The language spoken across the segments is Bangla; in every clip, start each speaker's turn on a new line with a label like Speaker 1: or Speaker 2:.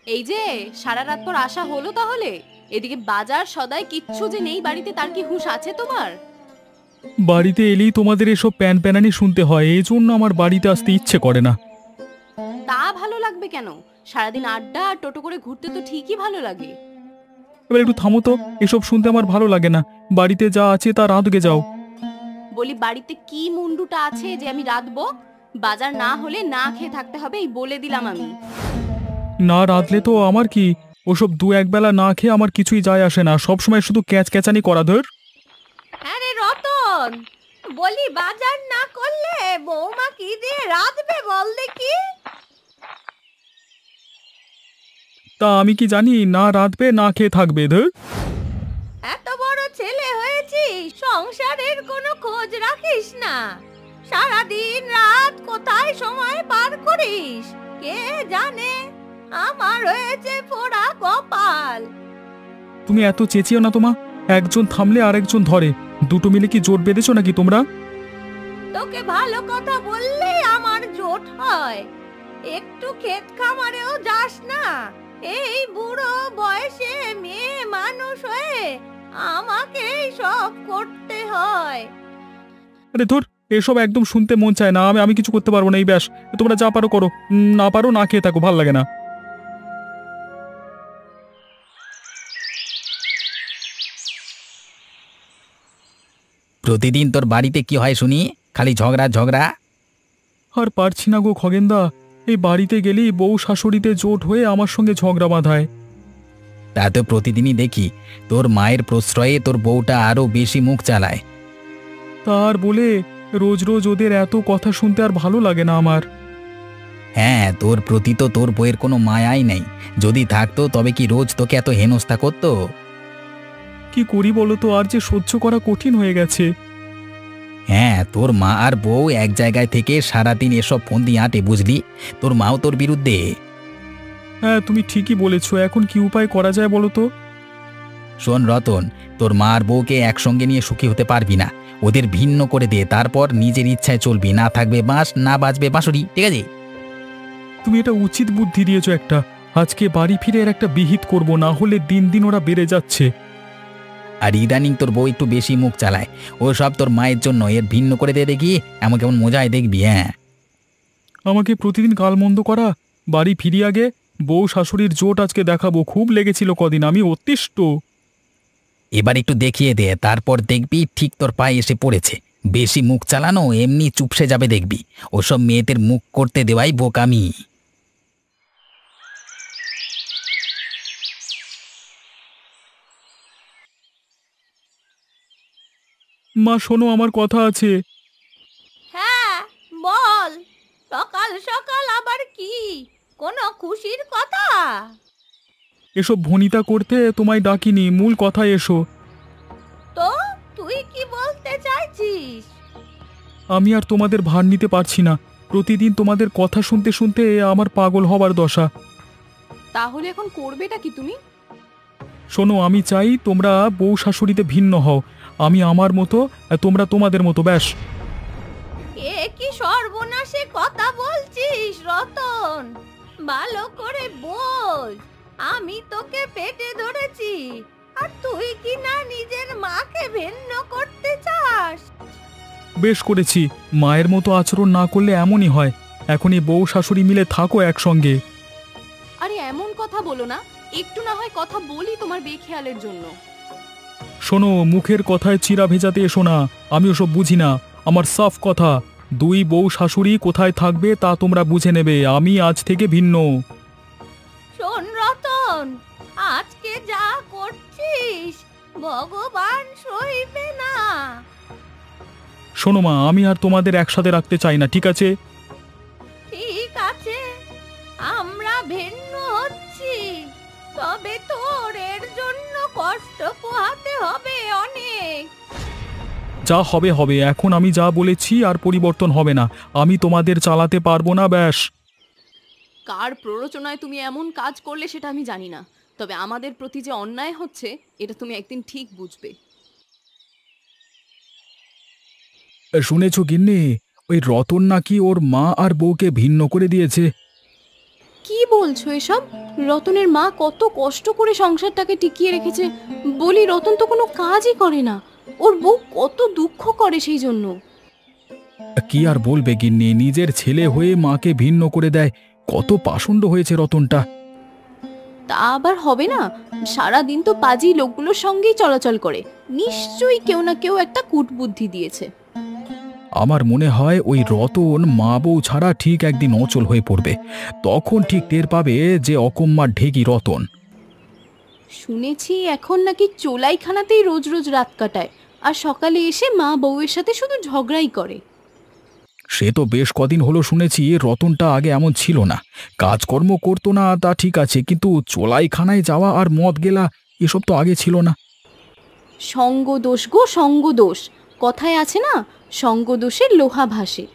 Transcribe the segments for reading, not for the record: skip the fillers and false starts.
Speaker 1: এই যে সারা রাত পর আসা হলো তাহলে, এদিকে বাজার সদাই কিচ্ছু যে নেই বাড়িতে, তার কি হুঁশ আছে তোমার?
Speaker 2: বাড়িতে এলেই তোমাদের এসব প্যান প্যানানি শুনতে হয়, এই জন্য আমার বাড়িতে আসতে ইচ্ছে করে না।
Speaker 1: তা ভালো লাগবে কেন? সারাদিন আড্ডা আর টোটো করে ঘুরতে তো ঠিকই ভালো লাগে।
Speaker 2: এবার একটু থামো তো, এসব শুনতে আমার ভালো লাগে না। বাড়িতে যা আছে তা রাঁধকে যাও।
Speaker 1: বলি বাড়িতে কি মুন্ডুটা আছে যে আমি রাঁধবো? বাজার না হলে না খেয়ে থাকতে হবে, এই বলে দিলাম আমি।
Speaker 2: না রাঁধলে তো আমার কি, ওসব দু একবেলা না খেয়ে আমার কিছুই যায় আসে না, সবসময় শুধু ক্যাচ ক্যাচানি করা ধর।
Speaker 1: হ্যাঁ রে রতন, বলি বাজার না করলে বৌমা কি দিয়ে রাঁধবে বল দেখি?
Speaker 2: তা আমি কি জানি না রাঁধবে না খেয়ে থাকবে ধর।
Speaker 1: এত বড় ছেলে হয়েছিস, সংসারের কোনো খোঁজ রাখিস না। সারাদিন রাত কোথায় সময় পার করিস কে জানে। আমার হয়েছে পোড়া কপাল।
Speaker 2: তুমি এত চেঁচিও না তোমা, একজন থামলে আরেকজন ধরে, দুটো মিলে কি জোট বেঁধেছো নাকি তোমরা?
Speaker 1: তোকে ভালো কথা বললেই আমার জোট হয়। একটু ক্ষেত খামারেও যাস না, এই বুড়ো বয়সে মেয়ে মানুষ হয়ে আমাকেই সব করতে হয়।
Speaker 2: আরে ধর, এসব একদম শুনতে মন চায় না, আমি আমি কিছু করতে পারবো না, এই ব্যাস। তোমরা যা পারো করো, না পারো না খেয়ে থাকো, ভালো লাগে না।
Speaker 3: প্রতিদিন তোর বাড়িতে কি হয় শুনি? খালি ঝগড়া ঝগড়া।
Speaker 2: আর পারছি না গো খগেনদা, এই বাড়িতে গেলেই বউ শাশুড়িতে জোট হয়ে আমার সঙ্গে ঝগড়া বাঁধায়।
Speaker 3: তা তো প্রতিদিনই দেখি, তোর মায়ের প্রশ্রয়ে তোর বউটা আরো বেশি মুখ চালায়।
Speaker 2: তার বলে রোজ রোজ ওদের এত কথা শুনতে আর ভালো লাগে না আমার।
Speaker 3: হ্যাঁ, তোর প্রতি তো তোর বউয়ের কোনো মায়াই নেই। যদি থাকতো তবে কি রোজ তোকে এত হেনস্থা করতো?
Speaker 2: কি করি বলো তো, আর যে সহ্য করা কঠিন হয়ে গেছে।
Speaker 3: হ্যাঁ, তোর মা আর বউ এক জায়গায় থেকে সারাদিন এসব ফন্দি আঁটে, বুঝলি? তোর মাও তোর বিরুদ্ধে।
Speaker 2: হ্যাঁ তুমি ঠিকই বলেছো, এখন কি উপায় করা যায় বলো তো?
Speaker 3: শোন রতন, তোর মা আর বউকে একসঙ্গে নিয়ে সুখী হতে পারবি না। ওদের ভিন্ন করে দে, তারপর নিজের ইচ্ছায় চলবি। না থাকবে বাঁশ, না বাজবে বাঁশুরি, ঠিক আছে?
Speaker 2: তুমি এটা উচিত বুদ্ধি দিয়েছো একটা। আজকে বাড়ি ফিরে এর একটা বিহিত করব, না হলে দিন দিন ওরা বেড়ে যাচ্ছে।
Speaker 3: আর ইদানিং তোর বউ একটু বেশি মুখ চালায়, ও সব তোর মায়ের জন্য। এর ভিন্ন করে দে দেখি, এমন কেমন মজায় দেখবি। হ্যাঁ,
Speaker 2: আমাকে প্রতিদিন গালমন্দ করা। বাড়ি ফিরি আগে বউ শাশুড়ির জোট আজকে দেখাবো, খুব লেগেছিল কদিন, আমি অতিষ্ঠ।
Speaker 3: এবার একটু দেখিয়ে দে, তারপর দেখবি ঠিক তোর পায়ে এসে পড়েছে। বেশি মুখ চালানো এমনি চুপসে যাবে দেখবি। ওসব মেয়েদের মুখ করতে দেওয়াই বোকামি।
Speaker 2: মা শোনো, আমার কথা আছে।
Speaker 1: হ্যাঁ বল, সকাল সকাল আবার কি? কোনো খুশির কথা?
Speaker 2: এসব ভনিতা করতে তোমায় ডাকিনি, মূল কথায় এসো।
Speaker 1: তো তুই কি বলতে চাইছিস?
Speaker 2: আমি আর তোমাদের ভার নিতে পারছি না, প্রতিদিন তোমাদের কথা শুনতে শুনতে আমার পাগল হবার দশা।
Speaker 1: তাহলে এখন করবেটা কি তুমি?
Speaker 2: শোনো, আমি চাই তোমরা বউ শাশুড়িতে ভিন্ন হও, আমি আমার মতো আর তোমরা তোমাদের মতো, ব্যাস।
Speaker 1: এ কি সর্বনাশে কথা বলছিস রতন? ভালো করে বোঝ, আমি তোকে পেটে ধরেছি, আর তুই কি না নিজের মাকে ভিন্ন করতে চাস?
Speaker 2: বেশ করেছি, মায়ের মতো আচরণ না করলে এমনই হয়। এখনই বউ শাশুড়ি মিলে থাকো একসঙ্গে।
Speaker 1: আরে এমন কথা বলো না, একটু না হয় কথা বলি তোমার বেখেয়ালের জন্য।
Speaker 2: শোনো, মুখের কথায় চিরা ভেজাতে এসো না, আমি ওসব বুঝি না। আমার সাফ কথা, দুই বউ শাশুড়ি কোথায় থাকবে তা তোমরা বুঝে নেবে, আমি আজ থেকে ভিন্ন।
Speaker 1: শোন রতন, আজকে যা করছিস ভগবান সইবে না।
Speaker 2: শোনো মা, আমি আর তোমাদের একসাথে রাখতে চাই না, ঠিক আছে?
Speaker 1: ঠিক আছে, আমরা ভিন্ন হচ্ছি, তবে তোর এর জন্য কষ্ট পোহাতে হবে অনেক।
Speaker 2: যা হবে হবে, এখন আমি যা বলেছি আর পরিবর্তন হবে না, আমি তোমাদের চালাতে পারবো না, ব্যাস।
Speaker 1: কার প্ররোচনায় তুমি এমন কাজ করলে সেটা আমি জানি না, তবে আমাদের প্রতি যে অন্যায় হচ্ছে এটা তুমি একদিন ঠিক বুঝবে।
Speaker 2: শুনেছ গিন্নি, ওই রতন নাকি ওর মা আর বউকে ভিন্ন করে দিয়েছে।
Speaker 4: কি বলছো এসব? রতনের মা কত কষ্ট করে সংসারটাকে টিকিয়ে রেখেছে। বলি রতন তো কোনো কাজই করে না, ওর বউ কত দুঃখ করে সেই জন্য।
Speaker 2: কি আর বলবে গিন্নি, নিজের ছেলে হয়ে মাকে ভিন্ন করে দেয়। কত পাষণ্ড হয়েছে রতনটা।
Speaker 4: তা আবার হবে না? সারাদিন তো পাজি লোকগুলোর সঙ্গেই চলাচল করে, নিশ্চয়ই কেউ না কেউ একটা কূটবুদ্ধি দিয়েছে।
Speaker 2: আমার মনে হয় ওই রতন মা বউ ছাড়া ঠিক একদিন অচল হয়ে পড়বে। তখন ঠিক টের পাবে যে অকম্মার ঢেকি রতন।
Speaker 4: শুনেছি এখন নাকি চোলাইখানাতেই রোজ রোজ রাত কাটায়, আর সকালে এসে মা বউয়ের সাথে শুধু ঝগড়াই করে।
Speaker 2: সে তো বেশ কদিন হলো শুনেছি। রতনটা আগে এমন ছিল না, কাজকর্ম করতো না তা ঠিক আছে, কিন্তু চোলাইখানায় যাওয়া আর মদ গেলা এসব তো আগে ছিল না।
Speaker 4: সঙ্গ দোষ গো, সঙ্গ দোষ। কথায় আছে না, সঙ্গ দোষের লোহা ভাসে।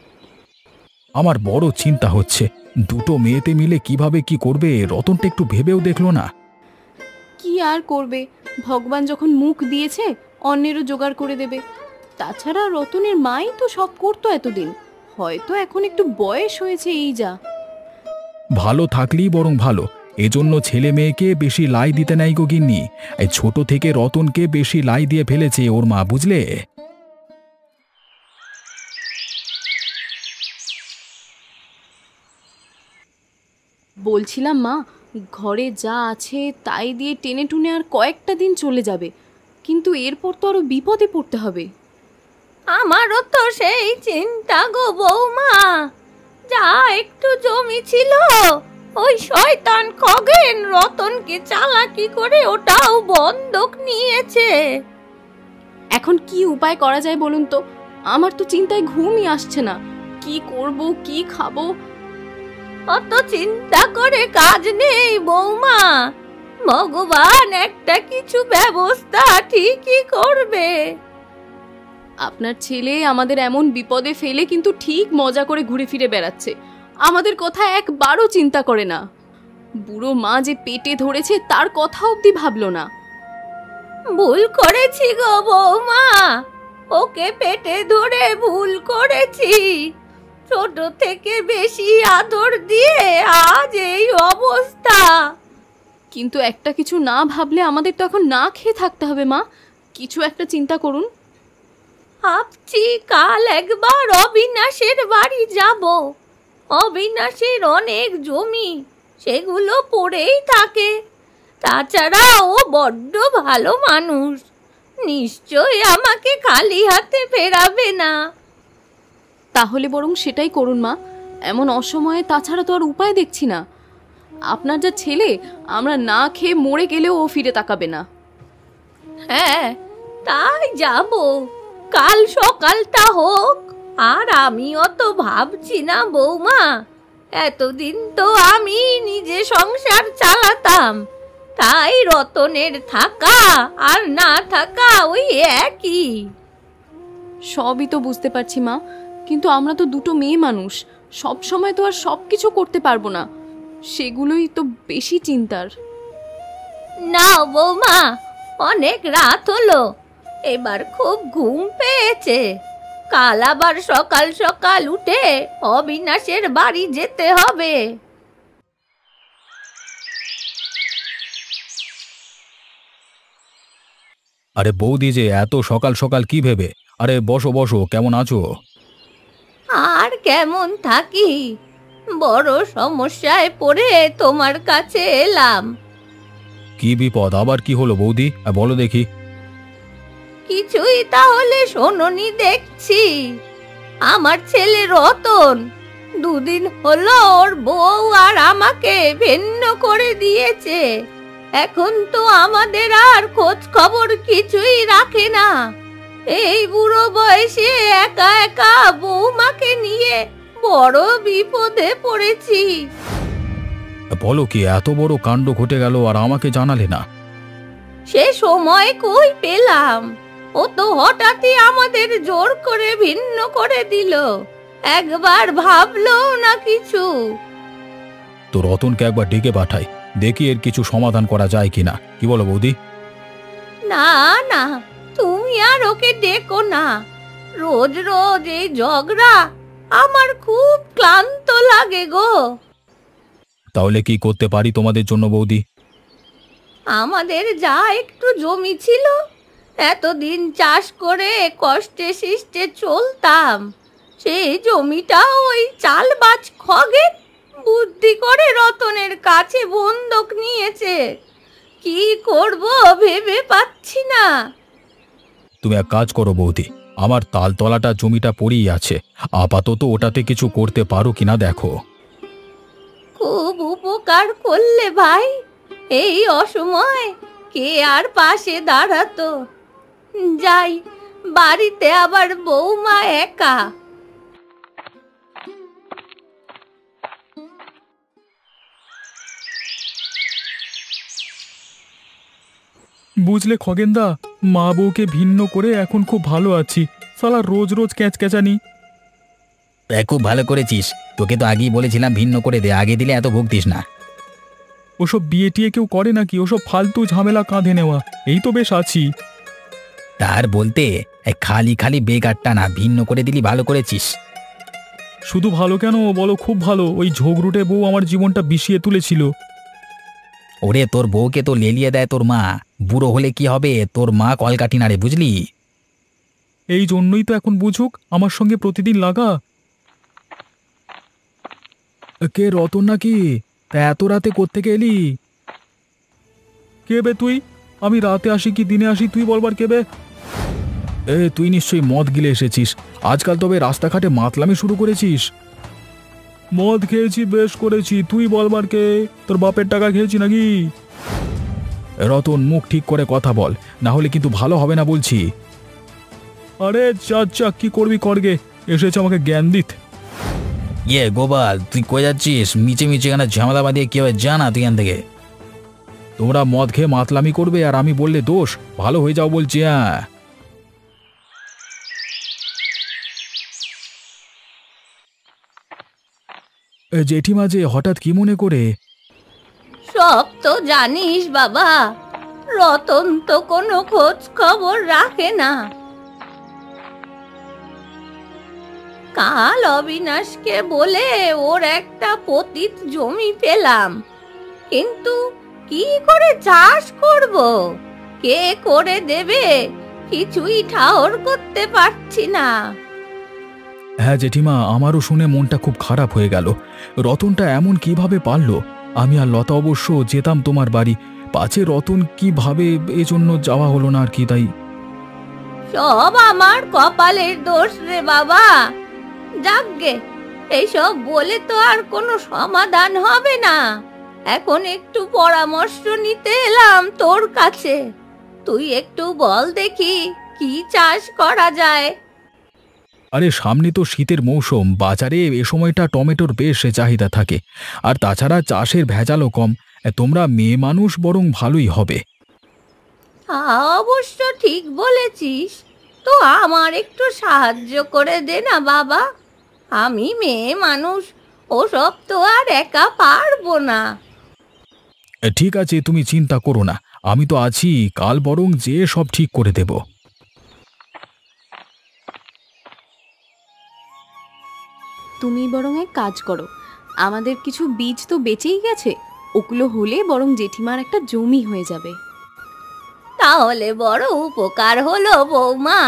Speaker 2: আমার বড় চিন্তা হচ্ছে, দুটো মেয়েতে মিলে কিভাবে কি করবে। রতনটা একটু ভেবেও দেখলো না।
Speaker 4: কি আর করবে, ভগবান যখন মুখ দিয়েছে অন্যেরও জোগাড় করে দেবে। তাছাড়া রতনের মাই তো সব করতো এতদিন, হয়তো এখন একটু বয়স হয়েছে এই যা।
Speaker 2: ভালো থাকলেই বরং ভালো। এজন্য ছেলে মেয়েকে বেশি লাই দিতে নাই গো গিন্নি। এই ছোট থেকে রতনকে বেশি লাই দিয়ে ফেলেছে ওর মা, বুঝলে?
Speaker 4: বলছিলাম মা, ঘরে যা আছে তাই দিয়ে টেনে টুনে আর কয়েকটা দিন চলে যাবে, কিন্তু এরপর তো আরো বিপদে পড়তে হবে।
Speaker 1: আমারও তো সেই চিন্তা গো বৌমা। যা একটু জমি ছিল, ওই শয়তান খগেন রতনকে চালাকি করে ওটাও বন্ধক নিয়েছে।
Speaker 4: এখন কি উপায় করা যায় বলুন তো? আমার তো চিন্তায় ঘুমই আসছে না। কি করব, কি খাবো?
Speaker 1: অত চিন্তা করে কাজ নেই বৌমা, ভগবান একটা কিছু ব্যবস্থা ঠিকই করবে।
Speaker 4: আপনার ছেলে আমাদের এমন বিপদে ফেলে কিন্তু ঠিক মজা করে ঘুরে ফিরে বেড়াচ্ছে, আমাদের কথা একবারও চিন্তা করে না। বুড়ো মা যে পেটে ধরেছে তার কথা অবধি ভাবলো না।
Speaker 1: ভুল করেছি গো বৌমা, ওকে পেটে ধরে ভুল করেছি। ছোট থেকে বেশি আদর দিয়ে আজ এই অবস্থা।
Speaker 4: কিন্তু একটা কিছু না ভাবলে আমাদের তো এখন না খেয়ে থাকতে হবে মা। কিছু একটা চিন্তা করুন।
Speaker 1: ভাবছি কাল একবার অবিনাশের বাড়ি যাব। অবিনাশের অনেক জমি, সেগুলো পড়েই থাকে। তাছাড়া ও বড্ড ভালো মানুষ, নিশ্চয় আমাকে খালি হাতে ফেরাবে না।
Speaker 4: তাহলে বরং সেটাই করুন মা, এমন অসময়ে তাছাড়া তো আর উপায় দেখছি না। আপনার যা ছেলে, আমরা না খেয়ে মরে গেলেও ও ফিরে তাকাবে না।
Speaker 1: হ্যাঁ, তাই যাব। কাল সকালটা হোক। আর আমিও তো ভাবছি না বৌমা, এতদিন তো আমি নিজে সংসার চালাতাম, তাই রতনের থাকা আর না থাকা ওই একই।
Speaker 4: সবই তো বুঝতে পারছি মা, কিন্তু আমরা তো দুটো মেয়ে মানুষ, সব সময় তো আর সব কিছু করতে পারবো না। সেগুলোই তো বেশি চিন্তার।
Speaker 1: না বৌমা, অনেক রাত হলো, এবার খুব ঘুম পেয়েছে। কাল আবার সকাল সকাল উঠে অবিনাশের বাড়ি যেতে হবে।
Speaker 2: আরে বৌদি যে এত সকাল সকাল কি ভেবে? আরে বসো বসো, কেমন আছো?
Speaker 1: আর কেমন থাকি, বড় সমস্যায় পড়ে তোমার কাছে এলাম।
Speaker 2: কি বিপদ? আবার কি হলো বৌদি, বলো দেখি।
Speaker 1: কিছুই তাহলে শোনোনি দেখছি। আমার ছেলে রতন দুদিন হলো ওর বউ আর আমাকে ভিন্ন করে দিয়েছে। এখন তো আমাদের আর খোঁজ খবর কিছুই রাখে না। এই বুড়ো বয়সে একা একা বৌমাকে নিয়ে বড় বিপদে পড়েছি।
Speaker 2: বলো কি, এত বড় কাণ্ড ঘটে গেল আর আমাকে জানালে না?
Speaker 1: সে সময় কই পেলাম, ও তো হঠাৎই আমাদের জোর করে ভিন্ন করে দিল, একবার ভাবলো না কিছু।
Speaker 2: তো রতনকে একবার ডেকে পাঠাই, দেখি এর কিছু সমাধান করা যায় কিনা। কি বলো বৌদি?
Speaker 1: না না, তুমি আর ওকে ডেকো না। রোজ রোজ এই ঝগড়া আমার খুব ক্লান্ত লাগে গো।
Speaker 2: তাহলে কি করতে পারি তোমাদের জন্য বৌদি?
Speaker 1: আমাদের যা একটু জমি ছিল, এতদিন চাষ করে কষ্টে শিষ্টে চলতাম, সেই জমিটা ওই চালবাজ খগের বুদ্ধি করে রতনের কাছে বন্ধক নিয়েছে। কি করব ভেবে পাচ্ছি না।
Speaker 2: তুমি এক কাজ করো বৌদি, আমার তালতলাটা জমিটা পড়েই আছে, আপাতত ওটাতে কিছু করতে পারো কিনা দেখো।
Speaker 1: খুব উপকার করলে ভাই, এই অসময় কে আর পাশে দাঁড়াতো। যাই, বাড়িতে আবার বৌমা একা।
Speaker 2: বুঝলে খগেনদা, মা বউকে ভিন্ন করে এখন খুব ভালো আছি। শালা রোজ রোজ ক্যাচক্যাচানি।
Speaker 3: খুব ভালো করেছিস, তোকে তো আগেই বলেছিলাম ভিন্ন করে দে, আগে দিলে এত ভুগতিস না।
Speaker 2: ওসব বিয়ে টিয়ে কেউ করে নাকি? ওসব ফালতু ঝামেলা কাঁধে নেওয়া। এই তো বেশ আছি।
Speaker 3: তার বলতে খালি খালি বেকারটা না, ভিন্ন করে দিলি ভালো করেছিস।
Speaker 2: শুধু ভালো কেন বলো, খুব ভালো। ওই ঝগড়ুটে বউ আমার জীবনটা বিষিয়ে তুলেছিল।
Speaker 3: ওরে, তোর বউকে তো লেলিয়ে দেয় তোর মা, বুড়ো হলে কি হবে? তোর মা কলকাঠি নাড়ে, বুঝলি?
Speaker 2: এই জন্যই তো এখন বুঝুক, আমার সঙ্গে প্রতিদিন লাগা। কে, রতন নাকি? তা এত রাতে কোত্থেকে এলি? কে বে তুই? আমি রাতে আসি কি দিনে আসি তুই বলবার কে বে? তুই নিশ্চয়ই মদ গিলে এসেছিস। আজকাল তবে রাস্তাঘাটে মাতলামি শুরু করেছিস। মদ খেয়েছি, বেশ করেছি। তুই বলবার কে? তোর বাপের টাকা খেয়েছি নাকি? রতন, মুখ ঠিক করে কথা বল, না হলে কিন্তু ভালো হবে না বলছি। আরে চাচা, কি করবি করগে, এসেছে আমাকে জ্ঞান দিত।
Speaker 3: গোপাল, তুই কই যাচ্ছিস? মিচে মিচে এখানে ঝামেলা বাঁধিয়ে কি হবে জানা তুই এখান থেকে।
Speaker 2: তোমরা মদ খেয়ে মাতলামি করবে আর আমি বললে দোষ? ভালো হয়ে যাও বলছি। হ্যাঁ, জেঠিমা যে হঠাৎ কি মনে করে?
Speaker 1: সব তো জানিস বাবা, রতন তো কোনো খোঁজ খবর রাখে না। কাল অবিনাশকে বলে ওর একটা পতিত জমি পেলাম, কিন্তু কি করে চাষ করব, কে করে দেবে, কিছুই ঠাহর করতে পারছি না।
Speaker 2: হ্যাঁ জেঠিমা, আমারও শুনে মনটা খুব খারাপ হয়ে গেল। রতনটা এমন কিভাবে পারল? আমি আর লতা অবশ্য যেতাম তোমার বাড়ি, পাছে রতন কিভাবে, এজন্য যাওয়া হলো না আর কি। তাই
Speaker 1: সব আমার কপালের দোষ রে বাবা। যাকগে, এইসব বলে তো আর কোনো সমাধান হবে না। এখন একটু পরামর্শ নিতে এলাম তোর কাছে। তুই একটু বল দেখি কি চাষ করা যায়।
Speaker 2: আরে সামনে তো শীতের মৌসুম, বাজারে এ সময়টা টমেটোর বেশ চাহিদা থাকে, আর তাছাড়া চাষের ভেজালও কম। তোমরা মেয়ে মানুষ, বরং ভালোই হবে।
Speaker 1: অবশ্য ঠিক বলেছিস, তো আমার একটু সাহায্য করে দে না বাবা। আমি মেয়ে মানুষ, ওসব তো আর একা পারবো না।
Speaker 2: ঠিক আছে, তুমি চিন্তা করো না, আমি তো আছি। কাল বরং যে সব ঠিক করে দেব।
Speaker 4: তুমি বরং এক কাজ করো, আমাদের কিছু বীজ তো বেঁচেই গেছে, ওগুলো হলে বরং জেঠিমার একটা জমি হয়ে যাবে।
Speaker 1: তাহলে বড় উপকার হলো বৌমা।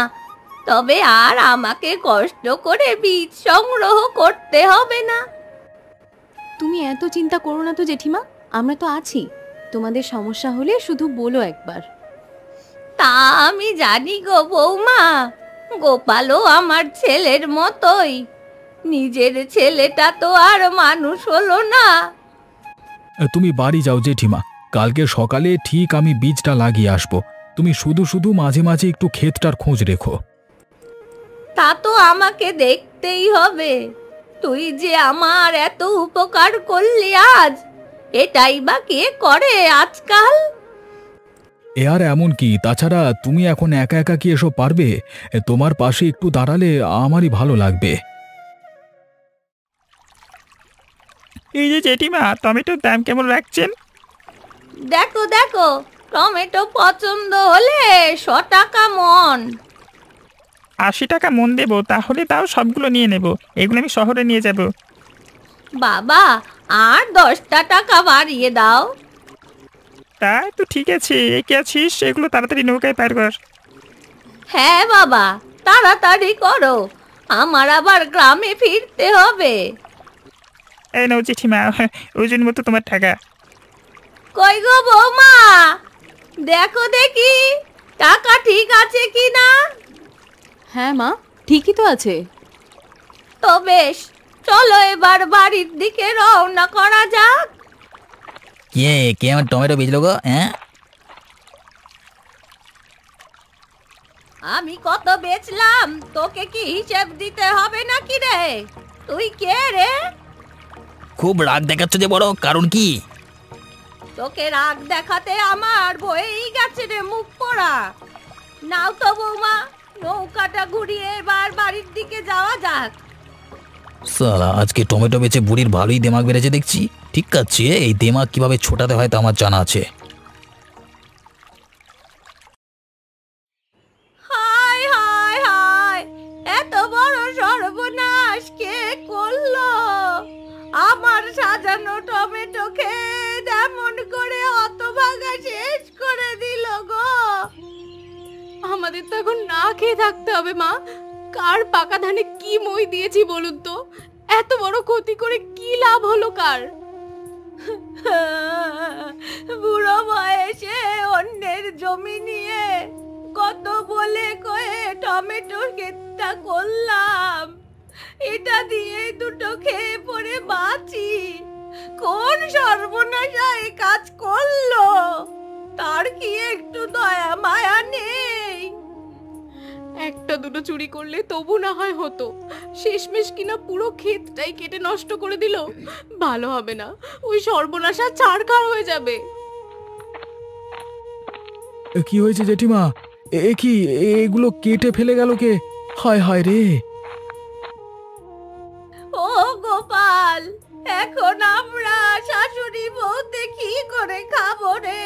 Speaker 1: তবে আর আমাকে কষ্ট করে বীজ সংগ্রহ করতে হবে না।
Speaker 4: তুমি এত চিন্তা করো না তো জেঠিমা, আমরা তো আছি। তোমাদের সমস্যা হলে শুধু বলো একবার।
Speaker 1: তা আমি জানি গো বৌমা, গোপালও আমার ছেলের মতোই। নিজের ছেলেটা তো আর মানুষ হলো না।
Speaker 2: তুমি বাড়ি যাও জেঠিমা, কালকে সকালে ঠিক আমি বীজটা লাগিয়ে আসবো। তুমি শুধু শুধু মাঝে মাঝে একটু ক্ষেতটার খোঁজ রেখো।
Speaker 1: তা তো আমাকে দেখতেই হবে। তুই যে আমার এত উপকার করলি আজ, এটাই বা কে করে আজকাল?
Speaker 2: এ আর এমন কি, তাছাড়া তুমি এখন একা একা কি এসব পারবে? তোমার পাশে একটু দাঁড়ালে আমারই ভালো লাগবে।
Speaker 5: এই যে জেঠিমা, টমেটোর দাম কেমন রাখছেন?
Speaker 1: দেখো দেখো, টমেটো পছন্দ হলে 100 টাকা মন।
Speaker 5: 80 টাকা মন দেবো, তাহলে তাও সবগুলো নিয়ে নেব। এগুলো আমি শহরে নিয়ে যাব।
Speaker 1: বাবা, আর 10টা টাকা বাড়িয়ে দাও।
Speaker 5: তা তো ঠিক আছে, একে আছিস, এগুলো তাড়াতাড়ি নৌকায় পার কর।
Speaker 1: হ্যাঁ বাবা, তাড়াতাড়ি করো, আমার আবার গ্রামে ফিরতে হবে।
Speaker 5: এই নাও জেঠিমা, ওজন মতো তোমার টাকা।
Speaker 1: কই গো বৌমা, দেখো দেখি টাকা ঠিক আছে কি না।
Speaker 4: হ্যাঁ মা, ঠিকই তো আছে।
Speaker 1: তো বেশ, চলো এবার বাড়ির দিকে রওনা করা যাক।
Speaker 3: কে আমার টমেটো বেচলো গো? হ্যাঁ,
Speaker 1: আমি কত বেচলাম তোকে কি হিসেব দিতে হবে নাকি রে? তুই কে রে?
Speaker 3: খুব রাগ দেখাচ্ছ যে বড়, কারণ কি?
Speaker 1: তোকে রাগ দেখাতে আমার বয়েই গেছে রে মুখ পোড়া। নাও তো বৌমা, নৌকাটা ঘুরিয়ে এবার বাড়ির দিকে যাওয়া যাক।
Speaker 3: সালা, আজকে টমেটো বেচে বুড়ির ভালোই দেমাগ বেড়েছে দেখছি। ঠিক আছে, এই দেমাগ কিভাবে ছোটাতে হয় তা আমার জানা আছে।
Speaker 1: হায় হায় হায়, এত বড় সর্বনাশ কে করলো? আমার সাজানো টমেটো ক্ষেত এমন করে হতভাগা শেষ করে দিল গো।
Speaker 4: আমাদের তো এখন না খেয়ে থাকতে হবে মা। কার পাকা ধানে কি মই দিয়েছি বলুন তো? এত বড় ক্ষতি করে কি লাভ হলো কার?
Speaker 1: বুড়ো বয়সে অন্যের জমি নিয়ে কত বলে কয়ে টমেটো ক্ষেতটা করলাম, এটা দিয়ে দুটো খেয়ে পরে বাঁচি। কোন সর্বনাশা এই কাজ করলো? তার কি একটু দয়া মায়া নেই?
Speaker 4: একটা দুটো চুরি করলে তবু না হয় হতো, শেষমেশ কিনা পুরো ক্ষেতটাই কেটে নষ্ট করে দিল। ভালো হবে না, ওই সর্বনাশা ছাড়খাড় হয়ে যাবে।
Speaker 2: কি হয়েছে জেঠিমা? কি এগুলো কেটে ফেলে গেল কে? হায় হায় রে!
Speaker 1: ও গোপাল, এখন আমরা শাশুড়ি বউতে কি করে খাবো রে?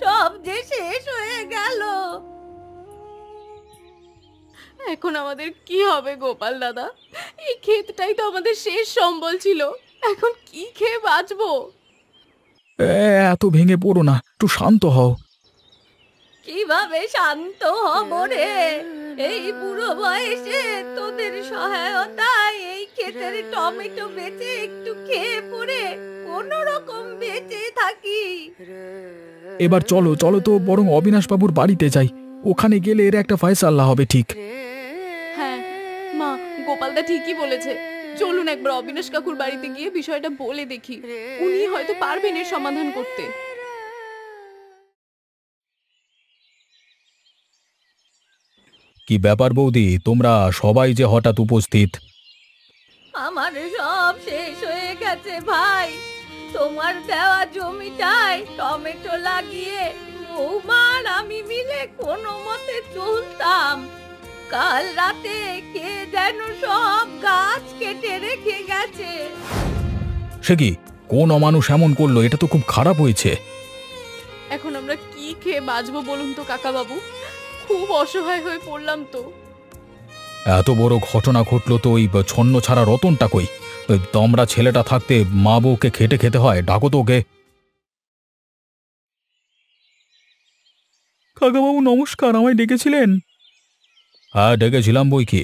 Speaker 1: সব যে শেষ হয়ে গেল।
Speaker 4: এখন আমাদের কি হবে গোপাল দাদা? এই ক্ষেতটাই তো আমাদের শেষ সম্বল ছিল, এখন কি খেয়ে বাঁচবো?
Speaker 2: এত ভেঙে পড়ো না, একটু শান্ত হও।
Speaker 1: কিভাবে শান্ত হব রে? এই বুড়ো বয়সে তোদের সহায়তায় এই ক্ষেতের টমেটো বেচে একটু খেয়ে পরে কোন রকম বেঁচে থাকি।
Speaker 2: এবার চলো চলো তো বরং অবিনাশ বাবুর বাড়িতে যাই, ওখানে গেলে এর একটা ফয়সালা হবে ঠিক।
Speaker 4: হ্যাঁ মা, গোপালদা ঠিকই বলেছে। চলুন একবার অবিনাশ কাকুর বাড়িতে গিয়ে বিষয়টা বলে দেখি, উনি হয়তো পারবেন এর সমাধান করতে।
Speaker 2: কি ব্যাপার বৌদি, তোমরা সবাই যে হঠাৎ উপস্থিত?
Speaker 1: আমার সব শেষ হয়ে গেছে ভাই। তোমার দেওয়া জমিটায় টমেটো লাগিয়ে বৌমার আমি মিলে কোনো মতে চলতাম। কাল রাতে কে যেন সব গাছ কেটে রেখে গেছে।
Speaker 2: সে কি, কোন অমানুষ এমন করলো? এটা তো খুব খারাপ হয়েছে।
Speaker 4: এখন আমরা কি খেয়ে বাঁচবো বলুন তো কাকা বাবু? খুব অসহায় হয়ে পড়লাম তো।
Speaker 2: এত বড় ঘটনা ঘটলো তো ওই ছন্ন ছাড়া রতনটা কই? ওই দমরা ছেলেটা থাকতে মা বউকে খেটে খেতে হয়, ডাকো তো ওকে। কাকাবাবু নমস্কার, আমায় ডেকেছিলেন? হ্যাঁ ডেকেছিলাম বই কি।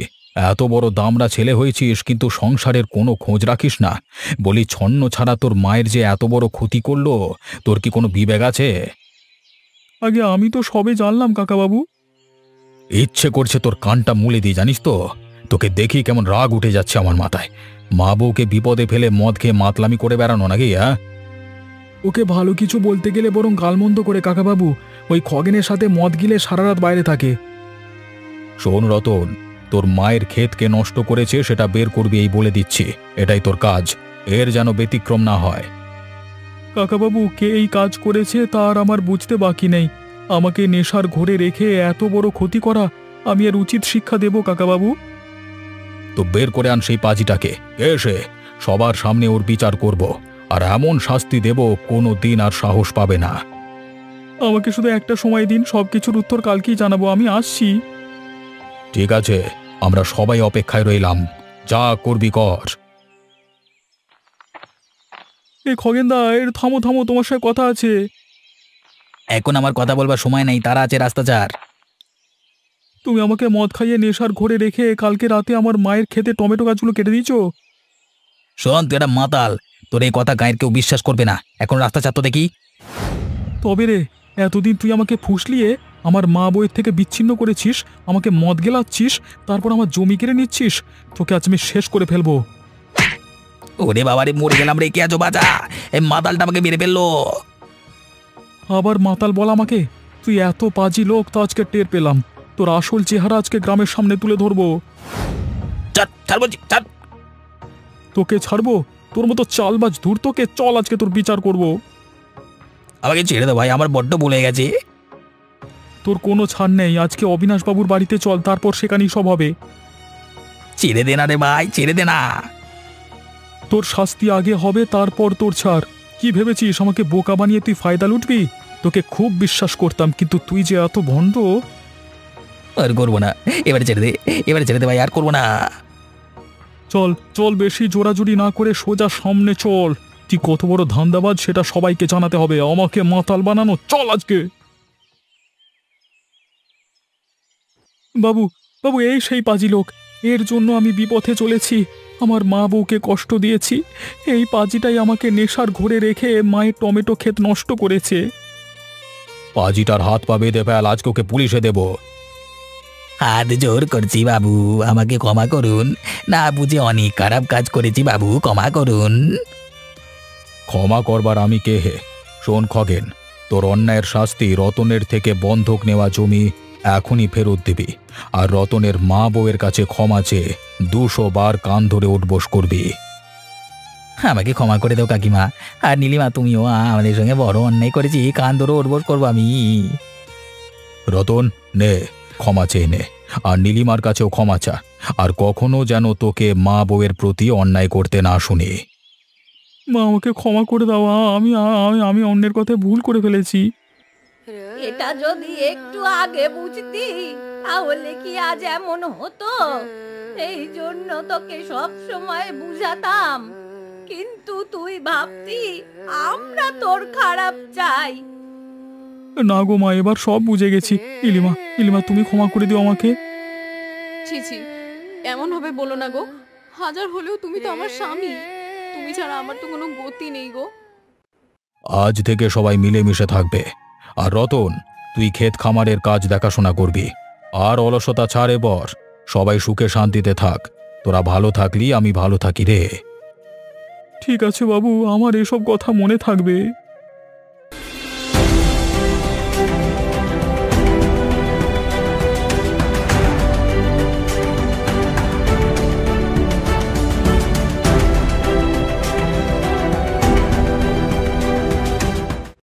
Speaker 2: এত বড় দামড়া ছেলে হয়েছিস কিন্তু সংসারের কোনো খোঁজ রাখিস না। বলি ছন্ন ছাড়া তোর মায়ের যে এত বড় ক্ষতি করলো, তোর কি কোনো বিবেক আছে? আগে আমি তো সবে জানলাম কাকাবাবু। ইচ্ছে করছে তোর কানটা মুলে দিই, জানিস তো? তোকে দেখি কেমন রাগ উঠে যাচ্ছে আমার মাথায়। মা বউকে বিপদে ফেলে মদ খেয়ে মাতলামি করে বেড়ানো নাকি? হ্যাঁ, ওকে ভালো কিছু বলতে গেলে বরং গালমন্দ করে কাকাবাবু। ওই খগেনের সাথে মদ গিলে সারা রাত বাইরে থাকে। শোন রতন, তোর মায়ের ক্ষেতকে নষ্ট করেছে সেটা বের করবি, এই বলে দিচ্ছি। এটাই তোর কাজ, এর যেন ব্যতিক্রম না হয়। কাকাবাবু, কে এই কাজ করেছে তার আমার বুঝতে বাকি নেই। আমাকে নেশার ঘোরে রেখে এত বড় ক্ষতি করা, আমি এর উচিত শিক্ষা দেব কাকাবাবু। তো বের করে আন সেই পাজিটাকে, এসে সবার সামনে ওর বিচার করব, আর এমন শাস্তি দেব কোনো দিন আর সাহস পাবে না। আমাকে শুধু একটা সময় দিন, সবকিছুর উত্তর কালকেই জানাবো, আমি আসছি। ঠিক আছে, আমরা সবাই অপেক্ষায় রইলাম, যা করবি কর। এই খগেনদা, এর থামো থামো, তোমার সাথে কথা আছে।
Speaker 3: এখন আমার কথা বলবার সময় নেই, তারা আছে রাস্তা চার।
Speaker 2: তুমি আমাকে মদ খাইয়ে নেশার ঘরে রেখে কালকে রাতে আমার মায়ের ক্ষেতে টমেটো গাছগুলো কেটে দিয়েছো।
Speaker 3: শোন, তুই একটা মাতাল, তোর এই কথা গায়ের কেউ বিশ্বাস করবে না। এখন রাস্তা চার তো দেখি।
Speaker 2: তবে রে, এতদিন তুই আমাকে ফুসলিয়ে আমার মা বইয়ের থেকে বিচ্ছিন্ন করেছিস, আমাকে মদ গেলাচ্ছিস, তারপর আমার জমি কেড়ে নিচ্ছিস। তোকে আজ আমি শেষ করে ফেলবো।
Speaker 3: ওরে বাবারে, মরে গেলাম রে, কে আছো বাঁচা, এই মাতালটা আমাকে মেরে ফেললো।
Speaker 2: আবার মাতাল বল আমাকে? তুই এত পাজি লোক তা আজকে টের পেলাম। তোর আসল চেহারা আজকে গ্রামের সামনে তুলে ধরবো।
Speaker 3: ছাড় বলছি, ছাড়।
Speaker 2: তোকে ছাড়বো? তোর মতো চালবাজ ধূর্তকে, চল আজকে তোর বিচার করব।
Speaker 3: আমাকে ছেড়ে দে ভাই, আমার বড্ড ভুলে গেছে।
Speaker 2: তোর কোনো ছাড় নেই, আজকে অবিনাশবাবুর বাড়িতে চল, তারপর সেখানেই সব হবে।
Speaker 3: ছেড়ে দে না রে ভাই, ছেড়ে দে না।
Speaker 2: তোর শাস্তি আগে হবে, তারপর তোর ছাড়। কি ভেবেছিস আমাকে বোকা বানিয়ে তুই ফায়দা লুটবি? তোকে খুব বিশ্বাস করতাম, কিন্তু তুই যে এত ভণ্ড।
Speaker 3: আর করবো না, এবারে ছেড়ে দে, এবারে ছেড়ে দে ভাই, আর করবো না।
Speaker 2: চল চল, বেশি জোরাজুরি না করে সোজা সামনে চল। তুই কত বড় ধান্দাবাজ সেটা সবাইকে জানাতে হবে, আমাকে মাতাল বানানো। চল আজকে। বাবু, বাবু, এই সেই পাজি লোক, এর জন্য আমি বিপথে চলেছি। আমার মা বউকে কষ্ট দিয়েছি, এই পাজিটাই আমাকে নেশার ঘরে রেখে মায়ের টমেটো ক্ষেত নষ্ট করেছে।
Speaker 3: পাজিটার হাত পা বেঁধে ফেল, আজকে ওকে পুলিশে দেব। হাত জোর করছি বাবু, আমাকে ক্ষমা করুন, না বুঝে অনেক খারাপ কাজ করেছি বাবু, ক্ষমা করুন।
Speaker 2: ক্ষমা করবার আমি কে হে? শোন খগেন, তোর অন্যায়ের শাস্তি রতনের থেকে বন্ধক নেওয়া জমি এখনই ফেরত দিবি, আর রতনের মা বউয়ের কাছে ক্ষমা চেয়ে 200 বার কান ধরে উঠবোস করবি।
Speaker 3: আমাকে ক্ষমা করে দাও কাকিমা, আর নীলিমা তুমিও আমাদের সঙ্গে বড় অন্যায় করেছি, কান ধরে উঠবোস করবো আমি।
Speaker 2: রতন, নে, ক্ষমা চেয়ে নে, আর নীলিমার কাছেও ক্ষমা চা, আর কখনো যেন তোকে মা বউয়ের প্রতি অন্যায় করতে না শুনি। মা, আমাকে ক্ষমা করে দাও, আমি আমি অন্যের কথায় ভুল করে ফেলেছি।
Speaker 1: এটা যদি একটু আগে বুঝতি তাহলে কি আজ এমন হতো? এই জন্য তোকে সব সময় বুঝাতাম, কিন্তু তুই ভাবতি আমরা তোর খারাপ চাই।
Speaker 2: না গো মা, এবার সব বুঝে গেছি। নীলিমা, নীলিমা, তুমি ক্ষমা করে দিও আমাকে।
Speaker 4: ছি ছি, এমন হবে বলো না গো। হাজার হলেও তুমি তো আমার স্বামী, তুমি ছাড়া আমার তো কোনো গতি নেই গো।
Speaker 2: আজ থেকে সবাই মিলেমিশে থাকবে। আর রতন, তুই ক্ষেত খামারের কাজ দেখাশোনা করবি, আর অলসতা ছাড়ে বর, সবাই সুখে শান্তিতে থাক। তোরা ভালো থাকলি আমি ভালো থাকি রে। ঠিক আছে বাবু, আমার এসব কথা মনে থাকবে।